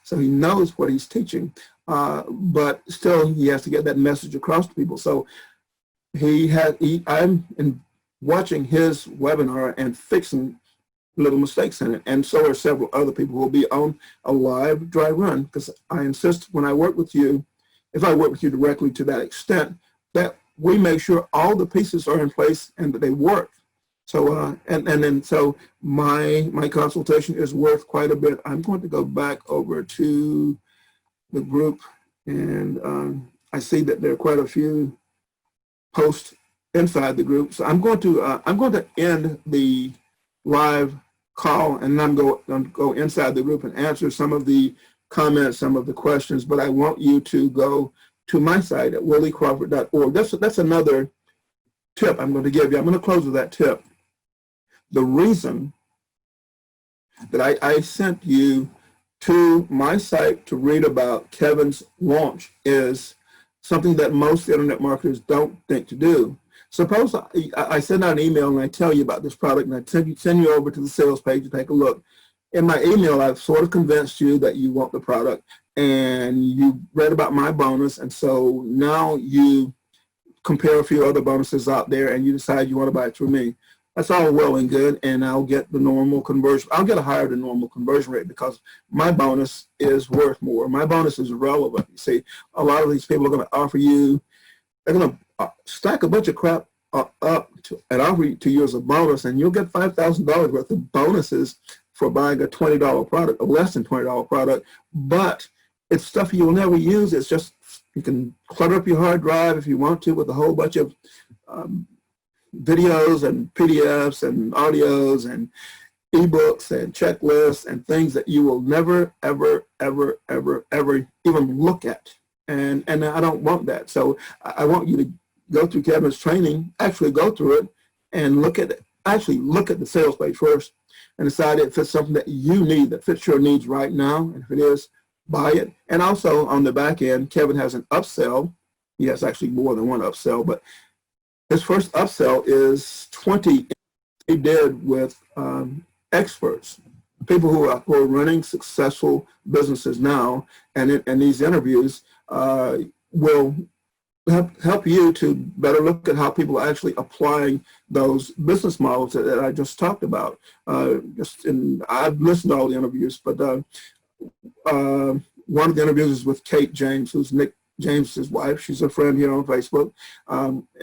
so he knows what he's teaching, but still he has to get that message across to people. So I'm watching his webinar and fixing little mistakes in it, and so are several other people who will be on a live dry run, because I insist when I work with you, if I work with you directly to that extent, that we make sure all the pieces are in place and that they work. So so my consultation is worth quite a bit. I'm going to go back over to the group, and I see that there are quite a few posts inside the group. So I'm going to end the live call, and I'm going to go inside the group and answer some of the comments, some of the questions. But I want you to go to my site at williecrawford.org. That's another tip I'm going to give you. I'm going to close with that tip. The reason that I sent you to my site to read about Kevin's launch is something that most internet marketers don't think to do. Suppose I send out an email and I tell you about this product, and I send you over to the sales page to take a look. In my email, I've sort of convinced you that you want the product, and you read about my bonus, and so now you compare a few other bonuses out there and you decide you want to buy it through me. That's all well and good, and I'll get the normal conversion. I'll get a higher than normal conversion rate because my bonus is worth more. My bonus is relevant. You see, a lot of these people are going to offer you, they're going to stack a bunch of crap up and offer to you as a bonus, and you'll get $5,000 worth of bonuses for buying a $20 product, a less than $20 product, but it's stuff you'll never use. It's just, you can clutter up your hard drive if you want to with a whole bunch of videos and PDFs and audios and ebooks and checklists and things that you will never, ever, ever, ever, ever even look at. And I don't want that. So I want you to go through Kevin's training, actually go through it and look at it. Actually look at the sales page first and decide if it's something that you need, that fits your needs right now. And if it is, buy it. And also on the back end, Kevin has an upsell. He has actually more than one upsell, but his first upsell is 20 he did with experts, people who are running successful businesses now, and these interviews will help you to better look at how people are actually applying those business models that I just talked about. I've listened to all the interviews, but one of the interviews is with Kate James, who's Nick James's wife. She's a friend here on Facebook.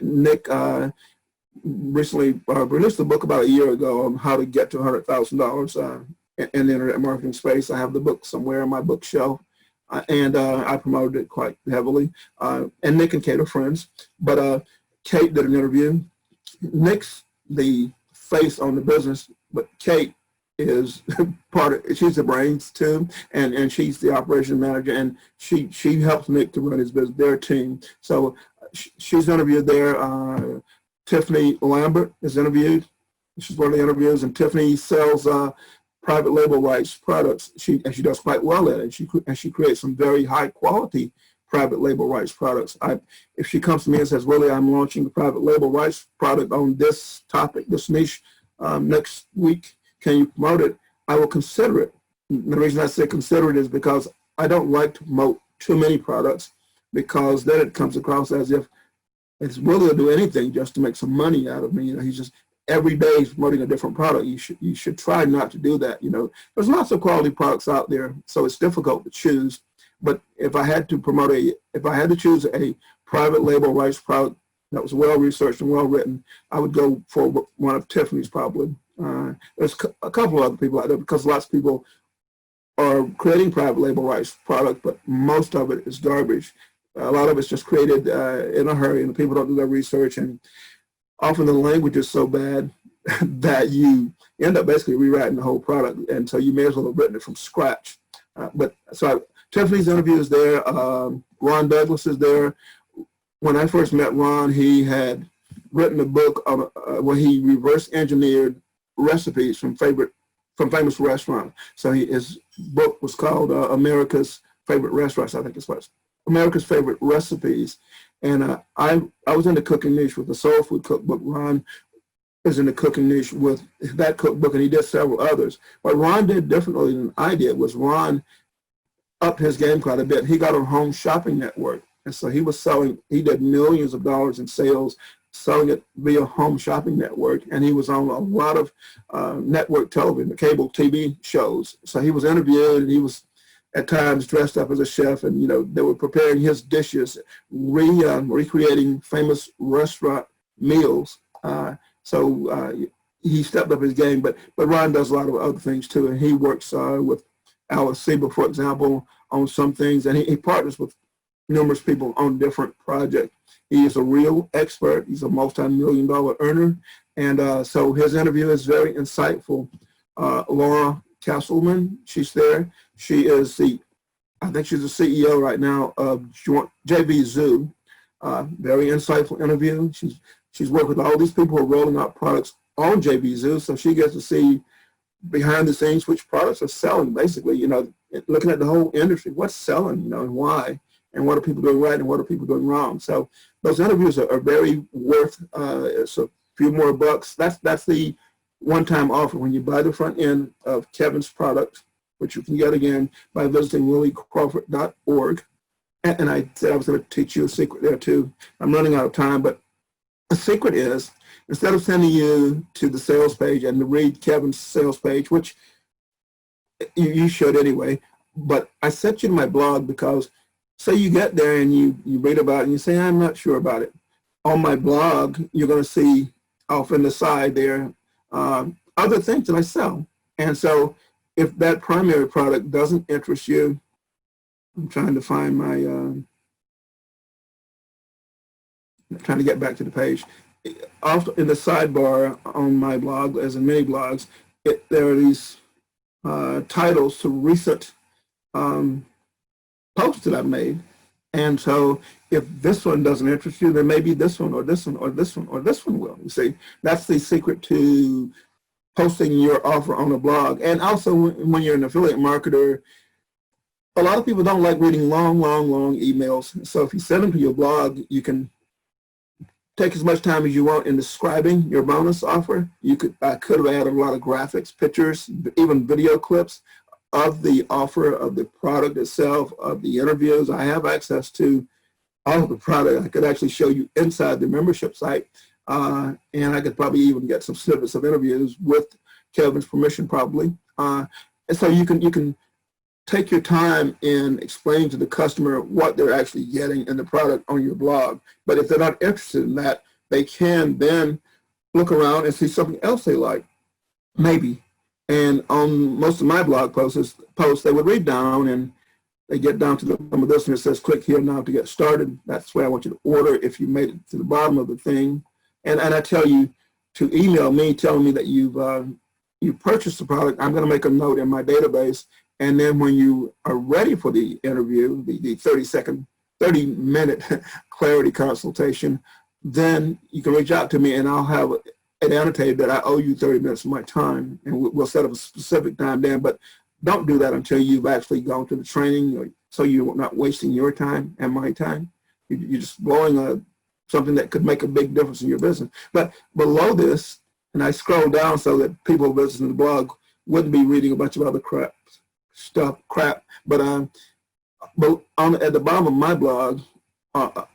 Nick recently released a book about a year ago on how to get to $100,000 in the internet marketing space. I have the book somewhere on my bookshelf, and I promoted it quite heavily. And Nick and Kate are friends, but Kate did an interview. Nick's the face on the business, but Kate is she's the brains too, and she's the operation manager, and she helps Nick to run his business, their team. So she's interviewed there. Tiffany Lambert is interviewed. She's one of the interviews, and Tiffany sells private label rights products. She does quite well at it. She creates some very high quality private label rights products. If she comes to me and says, Willie, I'm launching a private label rights product on this topic, this niche, next week, can you promote it? I will consider it. The reason I say consider it is because I don't like to promote too many products, because then it comes across as if it's Willie will do anything just to make some money out of me. He's just every day he's promoting a different product. You should try not to do that. There's lots of quality products out there, so it's difficult to choose. But if I had to choose a private label rights product that was well researched and well written, I would go for one of Tiffany's probably. There's a couple of other people out there, because lots of people are creating private label rights product, but most of it is garbage. A lot of it's just created in a hurry, and people don't do their research, and often the language is so bad that you end up basically rewriting the whole product, and so you may as well have written it from scratch. Tiffany's interview is there. Ron Douglas is there. When I first met Ron, he had written a book on, where he reverse engineered recipes from famous restaurants. So his book was called America's Favorite Restaurants, I think it was. America's Favorite Recipes. And I was in the cooking niche with the Soul Food Cookbook. Ron is in the cooking niche with that cookbook, and he did several others. What Ron did differently than I did was Ron upped his game quite a bit. He got on Home Shopping Network. And so he was he did millions of dollars in sales, selling it via Home Shopping Network. And he was on a lot of network television, the cable TV shows. So he was interviewed, and he was at times dressed up as a chef, and, they were preparing his dishes, recreating famous restaurant meals. So he stepped up his game, but Ron does a lot of other things too. And he works with Alice Sieber, for example, on some things, and he partners with numerous people on different projects. He is a real expert. He's a multi-million-dollar earner. And so his interview is very insightful. Laura Castleman, she's there. She is I think she's the CEO right now of JV Zoo. Very insightful interview. She's worked with all these people who are rolling out products on JV Zoo, so she gets to see behind the scenes which products are selling, basically, looking at the whole industry, what's selling, and why, and what are people doing right and what are people doing wrong. So those interviews are very worth, it's a few more bucks. That's the one-time offer when you buy the front end of Kevin's product, which you can get again by visiting williecrawford.org. And I said I was going to teach you a secret there too. I'm running out of time, but the secret is, instead of sending you to the sales page and to read Kevin's sales page, which you should anyway, but I sent you to my blog because say you get there and you read about it and you say, I'm not sure about it. On my blog, you're going to see off in the side there other things that I sell. And so if that primary product doesn't interest you, I'm trying to find my, trying to get back to the page. Off in the sidebar on my blog, as in many blogs, there are these titles to recent posts that I've made. And so if this one doesn't interest you, then maybe this one or this one or this one or this one will. You see, that's the secret to posting your offer on a blog. And also when you're an affiliate marketer, a lot of people don't like reading long emails. So if you send them to your blog, you can take as much time as you want in describing your bonus offer. I could have added a lot of graphics, pictures, even video clips of the offer, of the product itself, of the interviews. I have access to all of the product. I could actually show you inside the membership site, and I could probably even get some snippets of interviews with Kevin's permission, probably. And so you can take your time in explaining to the customer what they're actually getting in the product on your blog. But if they're not interested in that, they can then look around and see something else they like, maybe. And on most of my blog posts, they would read down and they get down to the bottom of this and it says, click here now to get started. That's where I want you to order if you made it to the bottom of the thing. And I tell you to email me telling me that you've purchased the product. I'm going to make a note in my database. And then when you are ready for the interview, the 30-minute clarity consultation, then you can reach out to me and I'll have it annotated that I owe you 30 minutes of my time, and we'll set up a specific time then. But don't do that until you've actually gone to the training, so you're not wasting your time and my time. You're just blowing something that could make a big difference in your business. But below this, and I scroll down so that people visiting the blog wouldn't be reading a bunch of other crap. But at the bottom of my blog,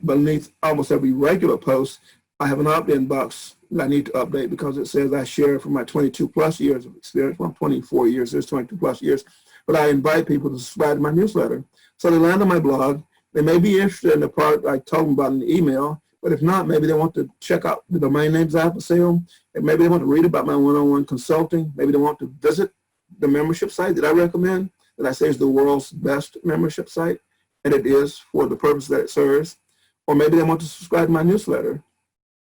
beneath almost every regular post, I have an opt-in box that I need to update because it says I share from my 22 plus years of experience. Well, 24 years, there's 22 plus years, but I invite people to subscribe to my newsletter. So they land on my blog. They may be interested in the product I told them about in the email, but if not, maybe they want to check out the domain names I have for sale, and maybe they want to read about my one-on-one consulting. Maybe they want to visit the membership site that I recommend, that I say is the world's best membership site, and it is for the purpose that it serves. Or maybe they want to subscribe to my newsletter.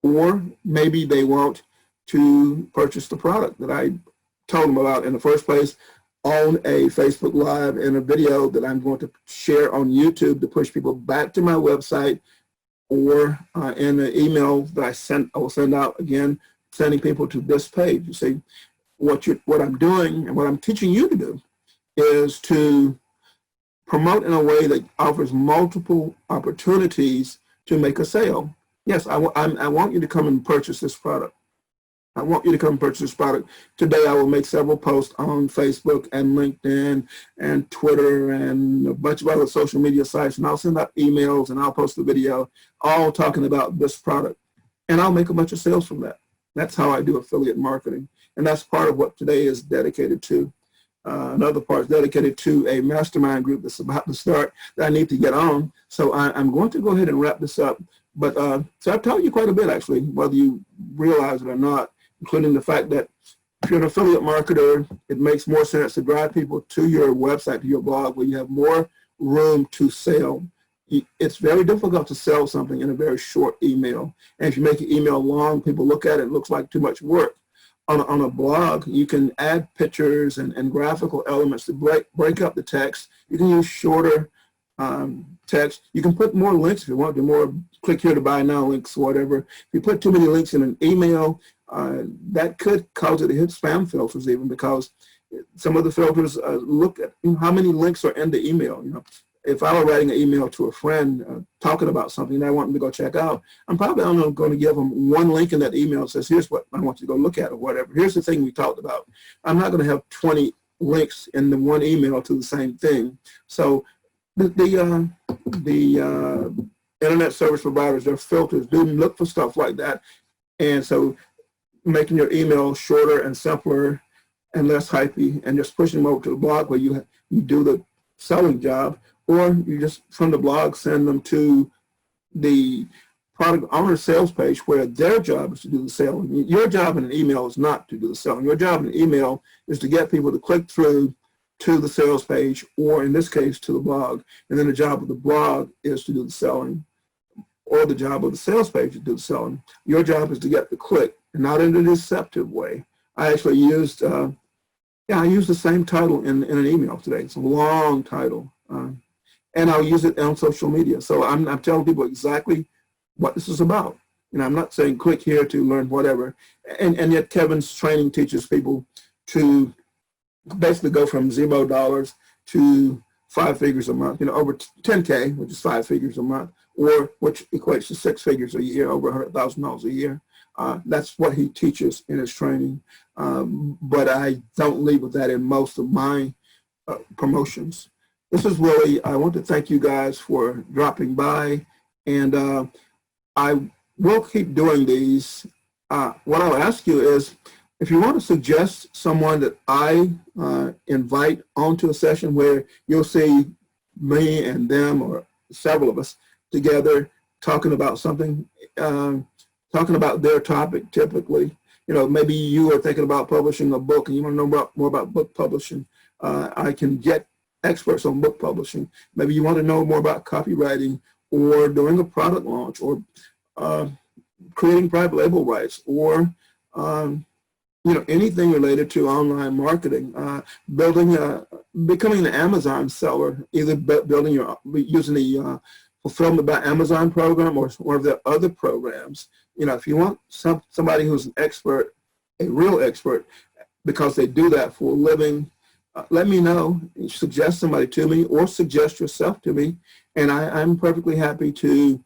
Or maybe they want to purchase the product that I told them about in the first place. on a Facebook Live and a video that I'm going to share on YouTube to push people back to my website, or in the email that I will send out again, sending people to this page. You see, what I'm doing and what I'm teaching you to do is to promote in a way that offers multiple opportunities to make a sale. Yes, I want you to come and purchase this product. I want you to come purchase this product. Today I will make several posts on Facebook and LinkedIn and Twitter and a bunch of other social media sites, and I'll send out emails and I'll post a video all talking about this product. And I'll make a bunch of sales from that. That's how I do affiliate marketing. And that's part of what today is dedicated to. Another part is dedicated to a mastermind group that's about to start that I need to get on. So I'm going to go ahead and wrap this up. But so I've told you quite a bit, actually, whether you realize it or not, including the fact that if you're an affiliate marketer, it makes more sense to drive people to your website, to your blog, where you have more room to sell. It's very difficult to sell something in a very short email. And if you make an email long, people look at it, it looks like too much work. On a blog, you can add pictures and graphical elements to break up the text. You can use shorter text. You can put more links if you want to, more click here to buy now links or whatever. If you put too many links in an email, that could cause it to hit spam filters, even because some of the filters look at how many links are in the email. If I were writing an email to a friend talking about something that I want them to go check out, I'm probably only going to give them one link in that email that says, here's what I want you to go look at or whatever. Here's the thing we talked about. I'm not going to have 20 links in the one email to the same thing. So the internet service providers, their filters do look for stuff like that. And so making your email shorter and simpler and less hypey, and just pushing them over to the blog where you do the selling job, or you just from the blog send them to the product owner sales page where their job is to do the selling. Your job in an email is not to do the selling. Your job in an email is to get people to click through to the sales page, or in this case to the blog, and then the job of the blog is to do the selling, or the job of the sales page to do the selling. Your job is to get the click, and not in a deceptive way. I actually used I used the same title in an email today. It's a long title, and I'll use it on social media. So I'm telling people exactly what this is about. I'm not saying click here to learn whatever. And yet Kevin's training teaches people to basically go from $0 to 5 figures a month, over 10K, which is 5 figures a month, or which equates to 6 figures a year, over $100,000 a year. That's what he teaches in his training. But I don't lead with that in most of my promotions. This is Willie. I want to thank you guys for dropping by, and I will keep doing these. What I'll ask you is, if you want to suggest someone that I invite onto a session where you'll see me and them or several of us together talking about something, talking about their topic typically. Maybe you are thinking about publishing a book and you want to know more about book publishing. I can get experts on book publishing. Maybe you want to know more about copywriting, or doing a product launch, or creating private label rights, or anything related to online marketing, becoming an Amazon seller, either using the Fulfillment by Amazon program or one of their other programs. If you want somebody who's an expert, a real expert, because they do that for a living, let me know. Suggest somebody to me, or suggest yourself to me, and I'm perfectly happy to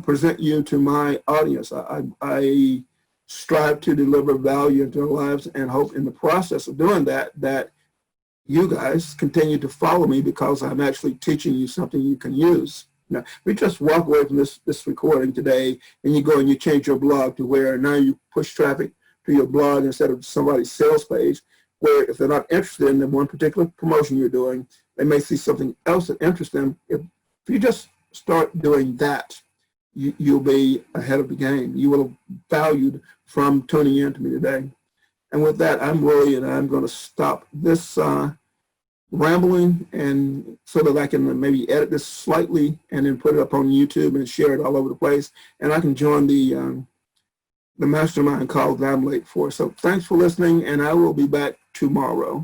present you to my audience. I strive to deliver value into their lives, and hope in the process of doing that you guys continue to follow me, because I'm actually teaching you something you can use. We just walk away from this recording today, and you go and you change your blog to where now you push traffic to your blog instead of somebody's sales page, where if they're not interested in the one particular promotion you're doing, they may see something else that interests them. If you just start doing that, you'll be ahead of the game. You will have valued from tuning in to me today. And with that, I'm Willie, and I'm going to stop this rambling, and so that I can maybe edit this slightly and then put it up on YouTube and share it all over the place, and I can join the mastermind call that I'm late for. So thanks for listening, and I will be back tomorrow.